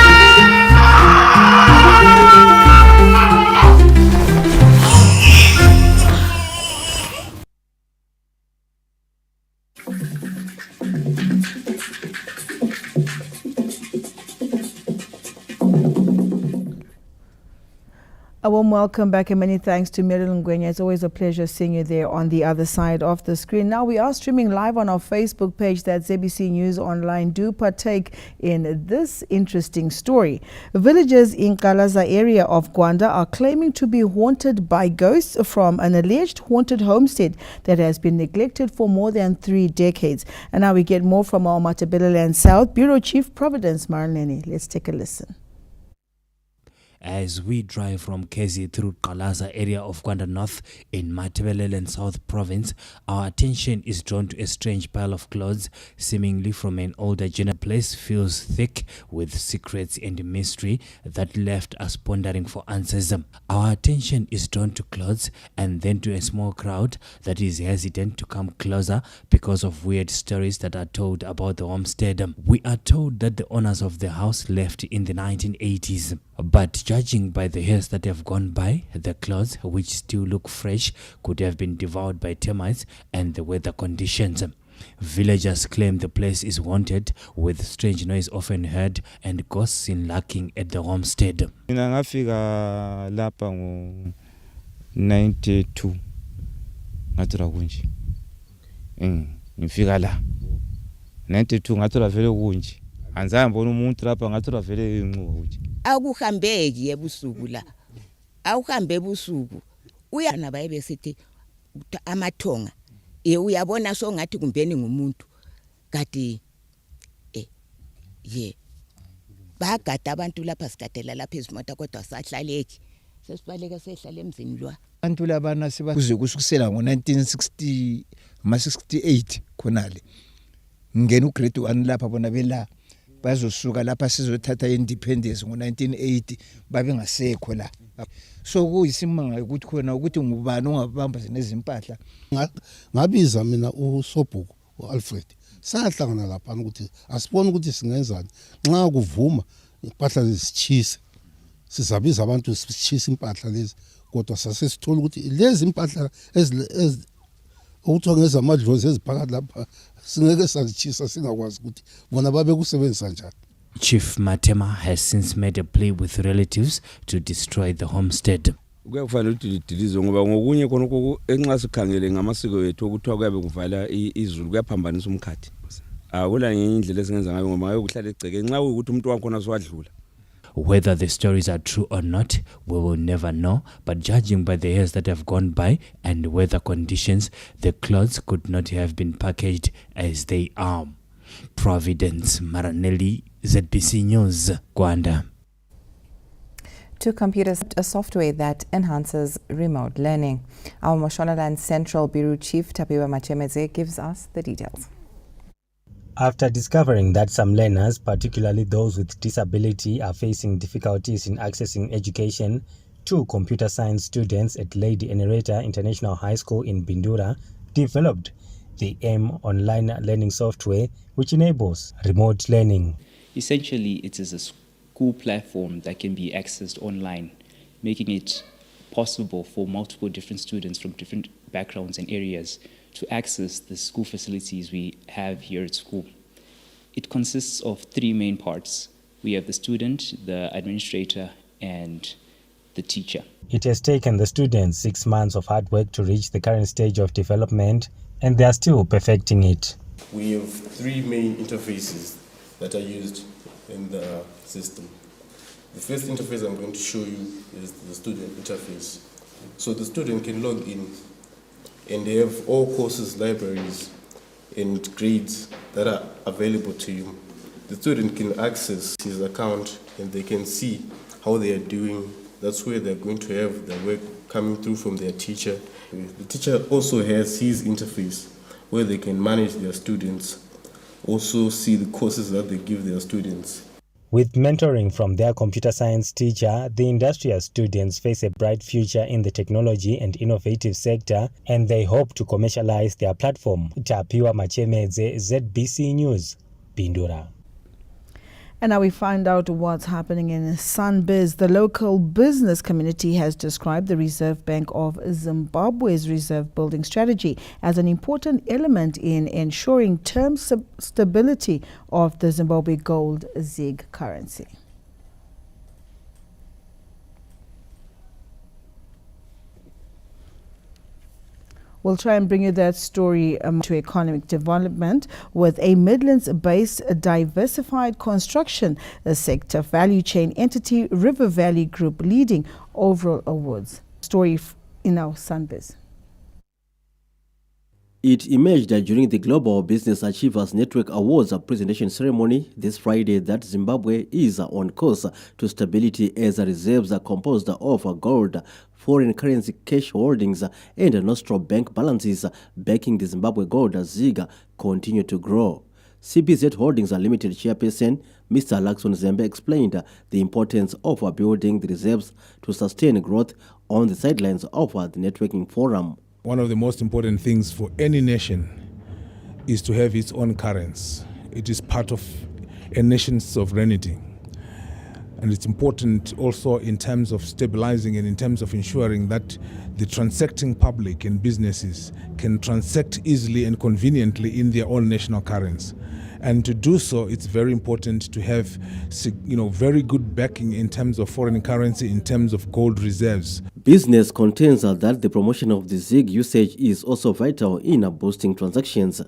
A warm welcome back and many thanks to Meryl Ngwenya. It's always a pleasure seeing you there on the other side of the screen. Now we are streaming live on our Facebook page, that's ABC News Online. Do partake in this interesting story. Villagers in Kalaza area of Gwanda are claiming to be haunted by ghosts from an alleged haunted homestead that has been neglected for more than 3 decades. And now we get more from our Matabeleland South Bureau Chief Providence Marlene. Let's take a listen. As we drive from Kezi through Kalaza area of Gwanda North in Matabeleland South Province, our attention is drawn to a strange pile of clothes, seemingly from an older general. Place feels thick with secrets and mystery that left us pondering for answers. Our attention is drawn to clothes and then to a small crowd that is hesitant to come closer because of weird stories that are told about the homestead. We are told that the owners of the house left in the 1980s. But judging by the years that have gone by, the clothes, which still look fresh, could have been devoured by termites and the weather conditions. Villagers claim the place is haunted, with strange noise often heard and ghosts seen lurking at the homestead. Mina ngafika lapha ngo 92 ngathula kunje. Ngifika la 92 ngathula vele kunje. Anzange ngibona umuntu lapha ngathula vele inqubo kunje. Akuhambeki ebusuku la. Awuhambe ebusuku. Uyana baye besithi amathonga. Uyabona so ngathi kumbeni ngumuntu. Kati bagada abantu lapha sigadela lapha izimota kodwa sahlaleki. Sesibaleka sehlala emzini lwa. Abantu labana kuze kusukisela ngo1960 ama68 khonale. Ngena ugrade 1 lapha bona bela bazosuka lapha sizothatha independence ngo1980 babe ngasekho la. So kuyisimanga ukuthi khona ukuthi ngubani ongabamba nezimpahla. Ngabiza mina uSobhuku uAlfred. Sahlangana lapha ukuthi asibone ukuthi singenzani. Nxa kuvuma impahla lesichise. Sizabiza abantu sichise impahla lezi kodwa sasesithola ukuthi lezi impahla ukuthongeza amadlozi eziphakathi lapha singeke salichisa singakwazi ukuthi bona babe kusebenzisa njani. Chief Matema has since made a plea with relatives to destroy the homestead. Kuyakufanele ukuthi lidilize ngoba ngokunye khona enxa sikhangele ngamasiko ethu ukuthi kuyabe kuvala izulu kuyaphambanisa umkhathi. Akula ngenye indlela esingenza ngayo ngoba ukuhlala egceke nxa ukuthi umuntu wakhona swadlula. Whether the stories are true or not, we will never know, but judging by the years that have gone by and weather conditions, the clothes could not have been packaged as they are. Providence Maranelli, ZBC News, Gwanda. To computers, a software that enhances remote learning. Our Mashonaland Central Bureau Chief Tapiwa Machemeze gives us the details. After discovering that some learners, particularly those with disability, are facing difficulties in accessing education, 2 computer science students at Lady Enereta International High School in Bindura developed the AIM online learning software, which enables remote learning. Essentially, it is a school platform that can be accessed online, making it possible for multiple different students from different backgrounds and areas to access the school facilities we have here at school. It consists of 3 main parts. We have the student, the administrator, and the teacher. It has taken the students 6 months of hard work to reach the current stage of development, and they are still perfecting it. We have 3 main interfaces that are used in the system. The first interface I'm going to show you is the student interface. So the student can log in and they have all courses, libraries, and grades that are available to you. The student can access his account and they can see how they are doing. That's where they're going to have their work coming through from their teacher. The teacher also has his interface where they can manage their students, also see the courses that they give their students. With mentoring from their computer science teacher, the industrial students face a bright future in the technology and innovative sector, and they hope to commercialize their platform. Tapiwa Machemeze, ZBC News, Bindura. And now we find out what's happening in Showbiz. The local business community has described the Reserve Bank of Zimbabwe's reserve building strategy as an important element in ensuring term stability of the Zimbabwe gold ZiG currency. We'll try and bring you that story to economic development with a Midlands-based diversified construction sector value chain entity, River Valley Group, leading overall awards. Story in our Showbiz. It emerged during the Global Business Achievers Network Awards presentation ceremony this Friday that Zimbabwe is on course to stability as reserves are composed of gold, foreign currency cash holdings, and Nostro bank balances backing the Zimbabwe gold ZiG continue to grow. CBZ Holdings Limited chairperson Mr. Lakson Zembe explained the importance of building the reserves to sustain growth on the sidelines of the networking forum. One of the most important things for any nation is to have its own currency. It is part of a nation's sovereignty. And it's important also in terms of stabilizing and in terms of ensuring that the transacting public and businesses can transact easily and conveniently in their own national currency. And to do so, it's very important to have, very good backing in terms of foreign currency, in terms of gold reserves. Business contends that the promotion of the ZiG usage is also vital in boosting transactions.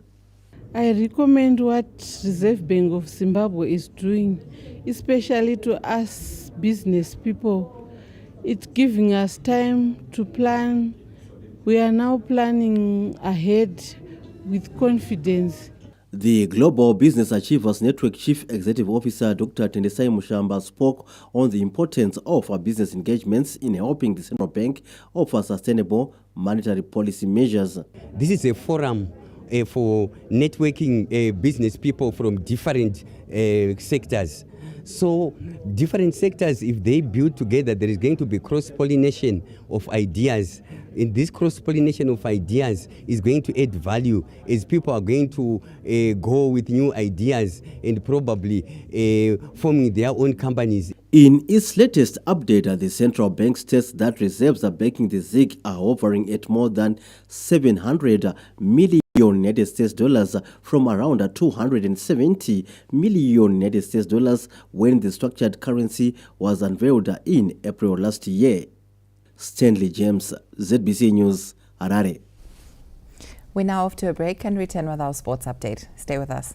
I recommend what Reserve Bank of Zimbabwe is doing, especially to us business people. It's giving us time to plan. We are now planning ahead with confidence. The Global Business Achievers Network Chief Executive Officer Dr. Tendesai Mushamba spoke on the importance of business engagements in helping the central bank offer sustainable monetary policy measures. This is a forum for networking business people from different sectors. So different sectors, if they build together, there is going to be cross-pollination of ideas. And this cross-pollination of ideas is going to add value as people are going to go with new ideas and probably forming their own companies. In its latest update, the central bank states that reserves are backing the ZiG are hovering at more than 700 million United States dollars from around 270 million United States dollars when the structured currency was unveiled in April last year. Stanley James, ZBC News, Harare. We're now off to a break and return with our sports update. Stay with us.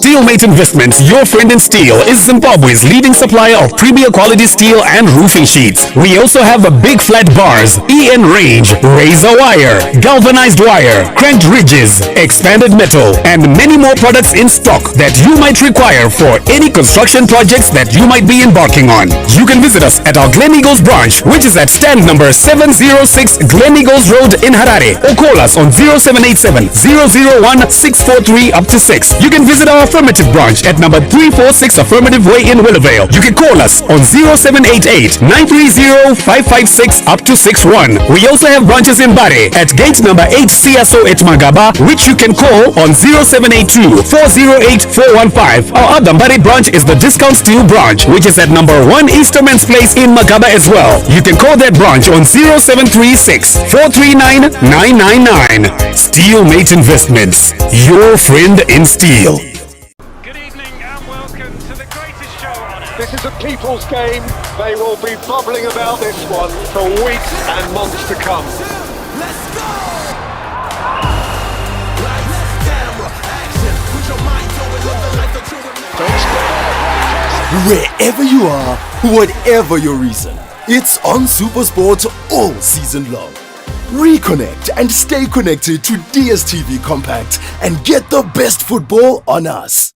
Steelmate Investments, your friend in steel, is Zimbabwe's leading supplier of premier quality steel and roofing sheets. We also have the big flat bars, EN range, razor wire, galvanized wire, cranked ridges, expanded metal, and many more products in stock that you might require for any construction projects that you might be embarking on. You can visit us at our Glen Eagles branch, which is at stand number 706 Glen Eagles Road in Harare, or call us on 0787 001 643 up to 6. You can visit our affirmative branch at number 346 Affirmative Way in Willowvale. You can call us on 0788 930 556 up to 61. We also have branches in Bari at gate number 8 CSO at Magaba, which you can call on 0782 408 415. Our other Bari branch is the Discount Steel branch, which is at number 1 Easterman's Place in Magaba as well. You can call that branch on 0736 439 999. Steelmate Investments, your friend in steel. This is a people's game. They will be bubbling about this one for weeks and months to come. Let's go! Lights, camera, action. Put your mind on it, love the life that you Wherever you are, whatever your reason, it's on SuperSport all season long. Reconnect and stay connected to DSTV Compact and get the best football on us.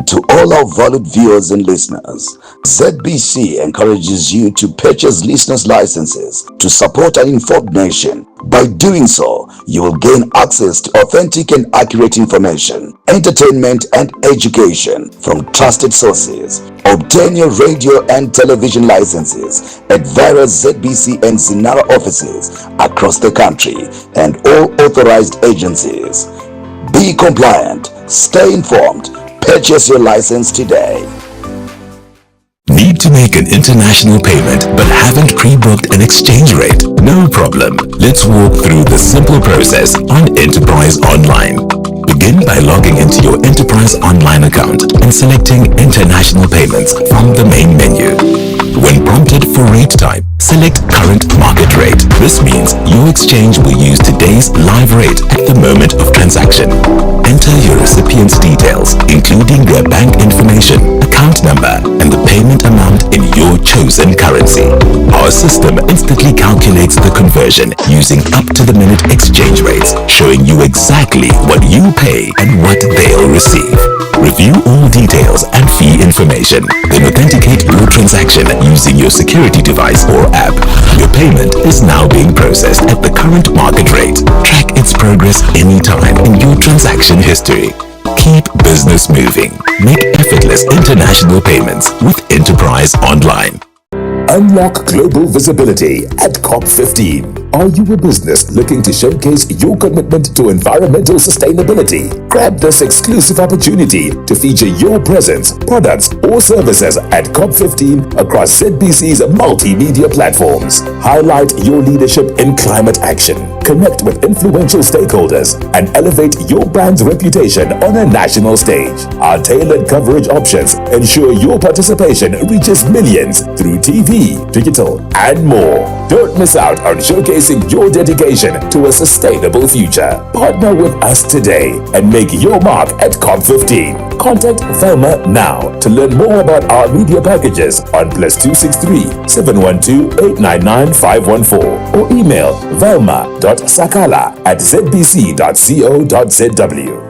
To all our valued viewers and listeners, ZBC encourages you to purchase listeners' licenses to support an informed nation. By doing so, you will gain access to authentic and accurate information, entertainment and education from trusted sources. Obtain your radio and television licenses at various ZBC and Zinara offices across the country and all authorized agencies. Be compliant, stay informed. Purchase your license today. Need to make an international payment but haven't pre-booked an exchange rate? No problem. Let's walk through the simple process on Enterprise Online. Begin by logging into your Enterprise Online account and selecting International Payments from the main menu. When prompted for rate type, select Current Market Rate. This means your exchange will use today's live rate at the moment of transaction. Enter your recipient's details, including their bank information, account number, and the payment amount in your chosen currency. Our system instantly calculates the conversion using up-to-the-minute exchange rates, showing you exactly what you pay and what they'll receive. Review all details and fee information, then authenticate your transaction using your security device or app. Your payment is now being processed at the current market rate. Track its progress anytime in your transaction history. Keep business moving. Make effortless international payments with Enterprise Online. Unlock global visibility at COP15. Are you a business looking to showcase your commitment to environmental sustainability? Grab this exclusive opportunity to feature your presence, products, or services at COP15 across ZBC's multimedia platforms. Highlight your leadership in climate action, connect with influential stakeholders, and elevate your brand's reputation on a national stage. Our tailored coverage options ensure your participation reaches millions through TV, digital, and more. Don't miss out on showcasing your dedication to a sustainable future. Partner with us today and make your mark at COP15. Contact Velma now to learn more about our media packages on +263 712 899 514 or email velma.sakala@zbc.co.zw.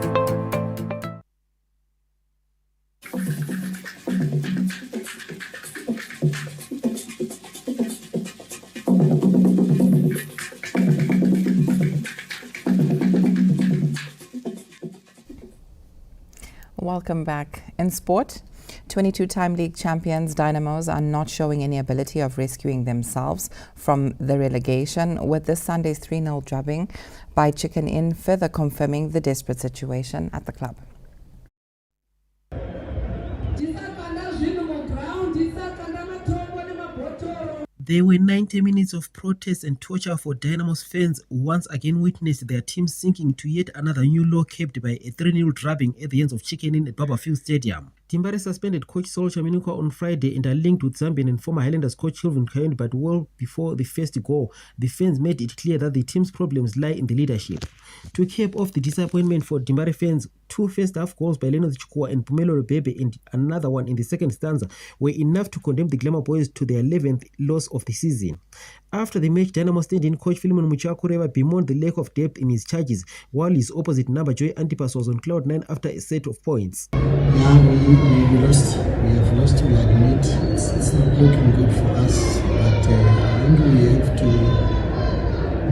Welcome back. In sport, 22-time league champions Dynamos are not showing any ability of rescuing themselves from the relegation, with this Sunday's 3-0 drubbing by Chicken Inn further confirming the desperate situation at the club. There were 90 minutes of protest and torture for Dynamo's fans who once again witnessed their team sinking to yet another new low capped by a 3-0 drubbing at the hands of Chicken Inn at Barberfield Stadium. Timbare suspended coach Sol Chaminuka on Friday and are linked with Zambian and former Highlanders coach Kelvin Kayoni, but well before the first goal, the fans made it clear that the team's problems lie in the leadership. To cap off the disappointment for Timbare fans, 2 first-half goals by Leonard Chukua and Pumelo Bebe and another one in the second stanza were enough to condemn the Glamour Boys to their 11th loss of the season. After the match, Dynamo stand-in coach Philemon Muchakureva bemoaned the lack of depth in his charges, while his opposite number Joy Antipas was on cloud 9 after a set of points. Yeah, we lost. We have lost, we admit. It's not looking good for us, but I think we have to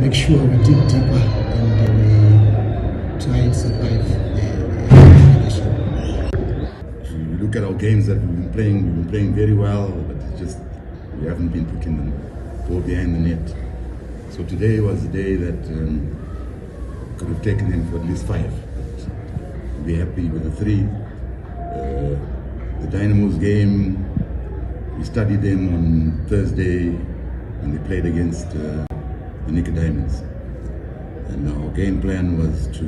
make sure we dig deeper and we try and survive the If you look at our games that we've been playing very well, but it's just we haven't been putting the ball behind the net. So today was the day that could have taken them for at least 5. But we're happy with the 3. The Dynamos game, we studied them on Thursday when they played against the Nika Diamonds. And our game plan was to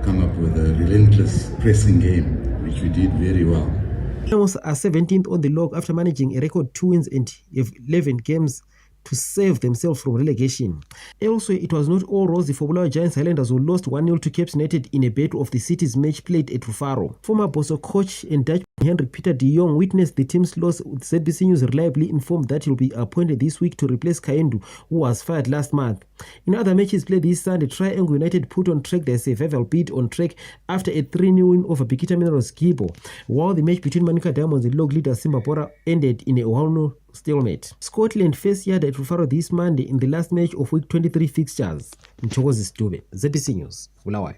come up with a relentless pressing game, which we did very well. Dynamos are 17th on the log after managing a record 2 wins and 11 games to save themselves from relegation. Elsewhere, it was not all rosy for Bulawayo Giants Highlanders, who lost 1-0 to Cape United in a battle of the city's match played at Rufaro. Former Bosso coach and Dutch Henrik Peter de Jong witnessed the team's loss, with ZBC News reliably informed that he'll be appointed this week to replace Kaendu, who was fired last month. In other matches played this Sunday, Triangle United put on track their survival bid on track after a 3-0 win over Bikita Minerals Gibo, while the match between Manika Diamonds and log leader Simba Bora ended in a 1-0 stalemate. Scotland faced Yard at Rufaro this Monday in the last match of week 23 fixtures. Mchogozi Stube, ZBC News, Bulawayo.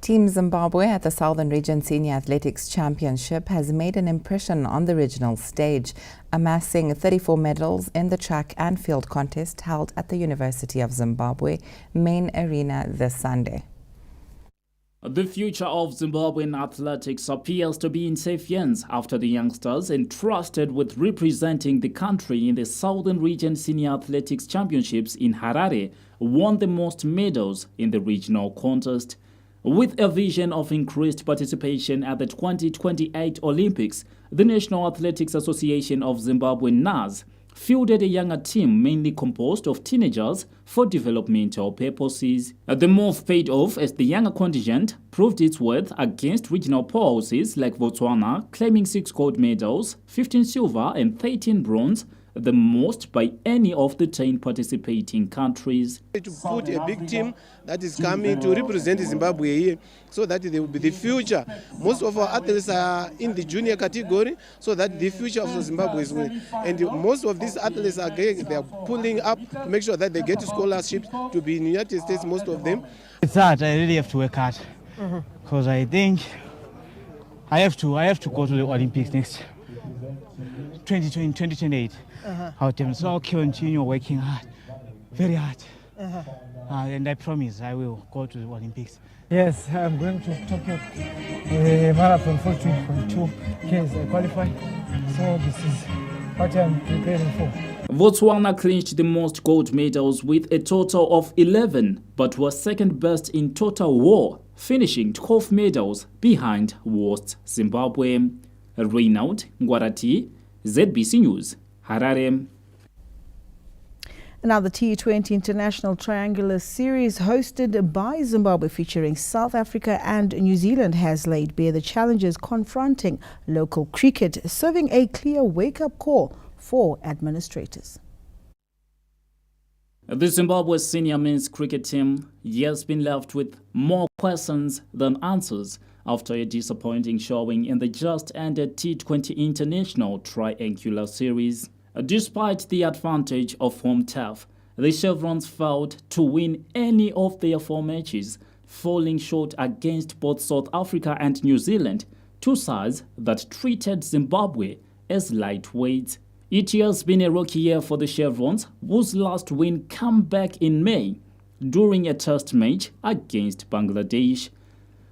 Team Zimbabwe at the Southern Region Senior Athletics Championship has made an impression on the regional stage, amassing 34 medals in the track and field contest held at the University of Zimbabwe main arena this Sunday. The future of Zimbabwean athletics appears to be in safe hands after the youngsters entrusted with representing the country in the Southern Region Senior Athletics Championships in Harare won the most medals in the regional contest. With a vision of increased participation at the 2028 Olympics, the National Athletics Association of Zimbabwe, NAZ, fielded a younger team mainly composed of teenagers for developmental purposes. The move paid off as the younger contingent proved its worth against regional powerhouses like Botswana, claiming 6 gold medals, 15 silver and 13 bronze, the most by any of the 10 participating countries. To put a big team that is coming to represent Zimbabwe here, so that they will be the future. Most of our athletes are in the junior category, so that the future of Zimbabwe is winning. And most of these athletes are pulling up to make sure that they get scholarships to be in the United States, most of them. It's hard. I really have to work hard because I think I have to go to the Olympics next 2028. So I'll continue working hard, very hard. And I promise I will go to the Olympics. Yes, I'm going to Tokyo marathon for 20.2 Ks. I qualify. So this is what I'm preparing for. Botswana clinched the most gold medals with a total of 11, but was second best in total war, finishing 12 medals behind worst Zimbabwe. Reynold Ngwarati, ZBC News, Harare. Now the T20 International Triangular Series hosted by Zimbabwe featuring South Africa and New Zealand has laid bare the challenges confronting local cricket, serving a clear wake-up call for administrators. The Zimbabwe senior men's cricket team has been left with more questions than answers after a disappointing showing in the just-ended T20 International Triangular Series. Despite the advantage of home turf, the Chevrons failed to win any of their 4 matches, falling short against both South Africa and New Zealand, 2 sides that treated Zimbabwe as lightweights. It has been a rocky year for the Chevrons, whose last win came back in May during a test match against Bangladesh.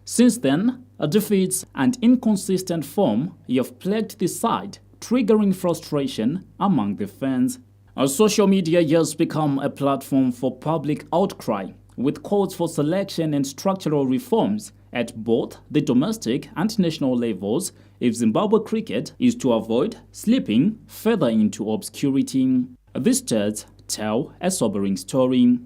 Since then, defeats and inconsistent form have plagued the side, triggering frustration among the fans. Social media has become a platform for public outcry, with calls for selection and structural reforms at both the domestic and national levels if Zimbabwe cricket is to avoid slipping further into obscurity. These stats tell a sobering story.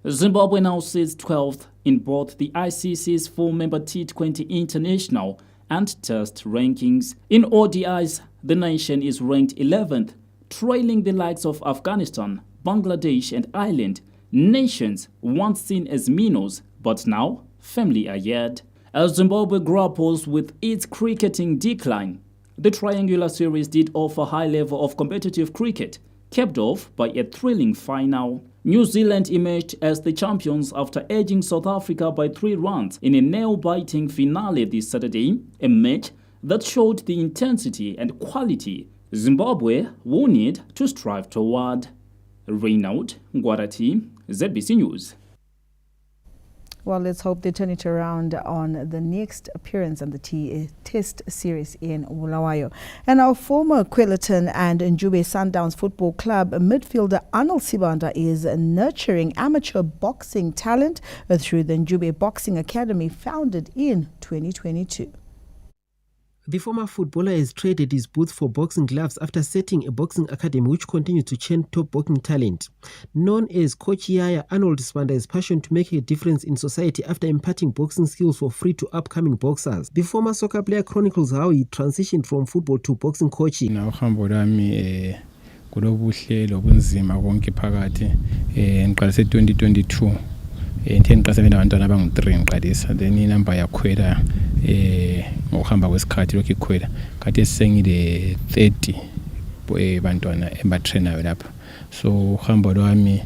Zimbabwe now sits 12th in both the ICC's four-member T20 International and Test rankings. In ODIs, the nation is ranked 11th, trailing the likes of Afghanistan, Bangladesh and Ireland, nations once seen as minnows but now firmly ahead. As Zimbabwe grapples with its cricketing decline, the triangular series did offer a high level of competitive cricket, capped off by a thrilling final. New Zealand emerged as the champions after edging South Africa by 3 runs in a nail-biting finale this Saturday, a match that showed the intensity and quality Zimbabwe will need to strive toward. Reynold Ngwarati, ZBC News. Well, let's hope they turn it around on the next appearance on the Test series in Bulawayo. And our former Quellaton and Njube Sundowns Football Club midfielder Arnold Sibanda is nurturing amateur boxing talent through the Njube Boxing Academy founded in 2022. The former footballer has traded his boots for boxing gloves after setting a boxing academy which continues to train top boxing talent. Known as Coach Yaya, Arnold Sibanda is passionate to make a difference in society after imparting boxing skills for free to upcoming boxers. The former soccer player chronicles how he transitioned from football to boxing coaching. Kulobuhle lobunzima konke phakathi ngiqalise 2022 ngiqasebe nabantwana abangu3 ngiqalisa then inamba yakhwela ngokuhamba kwesikhathi lokho ikhwela kade sengile 30 bantwana ebatrainayo lapha so uhambo lwami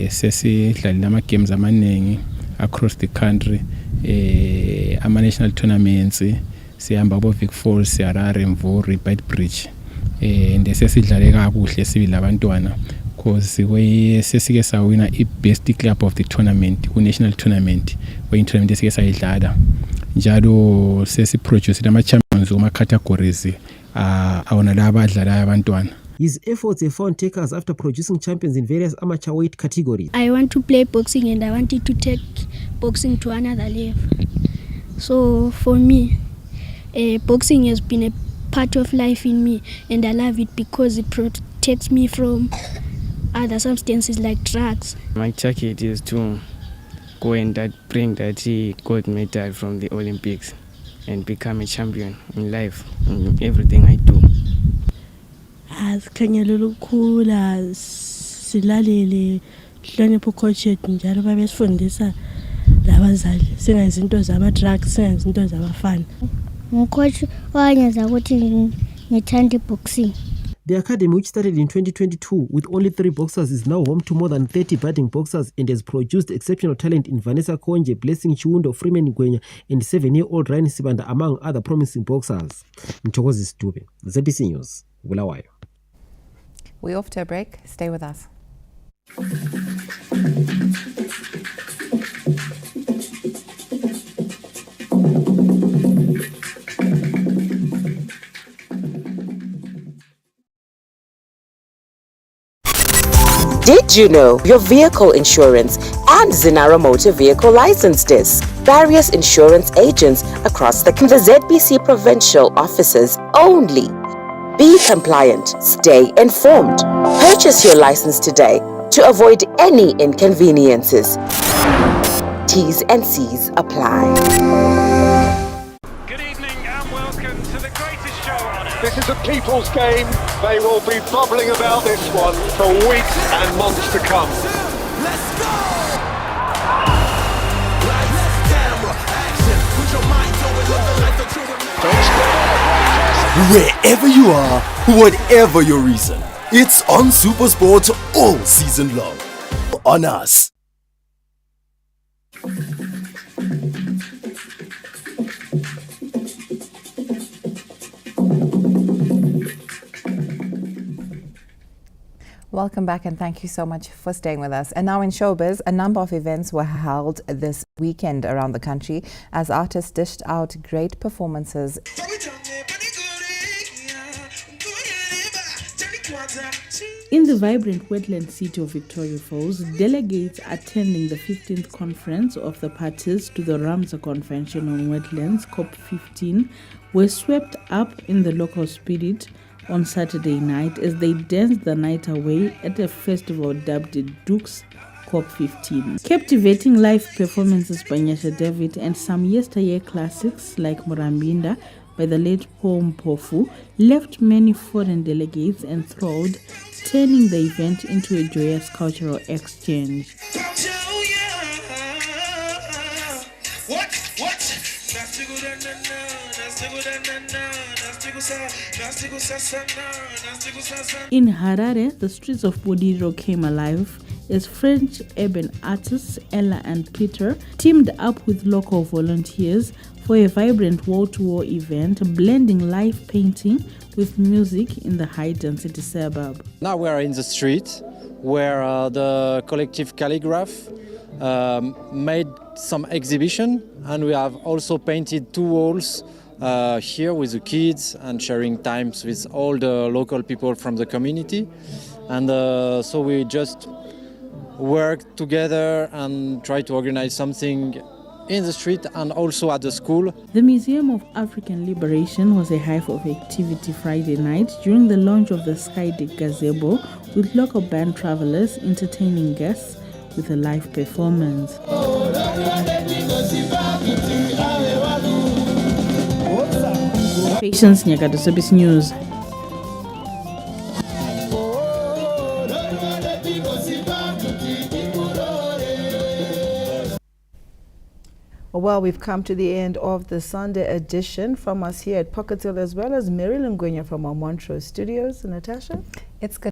sesidlalile ama games amaningi across the country ama national tournaments sihamba bo Vic Falls, Harare, Mvuri, Beitbridge sesidlale kakuhle sibili labantwana because sesike sawina i-best club of the tournament ku-national tournament kwe-tournament esike sayidlala njalo sesiproduce ama-champions kuma-categories awona la abadlalayo abantwana. His efforts have found takers after producing champions in various amateur weight categories. I want to play boxing and I wanted to take boxing to another level. So for me, boxing has been a part of life in me and I love it because it protects me from other substances like drugs. My target is to go and bring that gold medal from the Olympics and become a champion in life, in everything I do. Asikhanyela ukukhula silalele hlonipho coach yethu njalo babesifundisa labazali singayenza into zama drugs singayenza into zabafana. Coach wanyenza ukuthi ngithanda boxing. The academy, which started in 2022 with only 3 boxers, is now home to more than 30 budding boxers and has produced exceptional talent in Vanessa Konje, Blessing Chiundo, Freeman Ngwenya, and 7-year-old Ryan Sibanda, among other promising boxers. Mchokozi Stube, ZBC News, Bulawayo. We're off to a break. Stay with us. Did you know your vehicle insurance and Zinara Motor Vehicle License Desk? Various insurance agents across the ZBC provincial offices only. Be compliant, stay informed. Purchase your license today to avoid any inconveniences. T's and C's apply. Good evening and welcome to the greatest show on earth. This is a people's game. They will be bubbling about this one for weeks and months to come. Let's go! Wherever you are, whatever your reason, it's on SuperSport all season long. On us. Welcome back and thank you so much for staying with us. And now in Showbiz, a number of events were held this weekend around the country as artists dished out great performances. In the vibrant Wetland city of Victoria Falls, delegates attending the 15th conference of the parties to the Ramsar Convention on Wetlands, COP15, were swept up in the local spirit on Saturday night as they danced the night away at a festival dubbed Duke's COP15. Captivating live performances by Nyasha David and some yesteryear classics like Murambinda by the late Paul Mpofu left many foreign delegates enthralled, turning the event into a joyous cultural exchange. In Harare, the streets of Bodiro came alive as French urban artists Ella and Peter teamed up with local volunteers for a vibrant wall-to-wall event blending live painting with music in the high-density suburb. Now we are in the street where the collective calligraph made some exhibition, and we have also painted 2 walls here with the kids and sharing times with all the local people from the community. And so we just work together and try to organize something in the street and also at the school. The Museum of African Liberation was a hive of activity Friday night during the launch of the Skydeck gazebo, with local band travelers entertaining guests with a live performance. Patience Nyakado, Showbiz News. Well, we've come to the end of the Sunday edition. From us here at Pocket Hill, as well as Marilyn Gwenya from our Montrose studios. Natasha? It's good.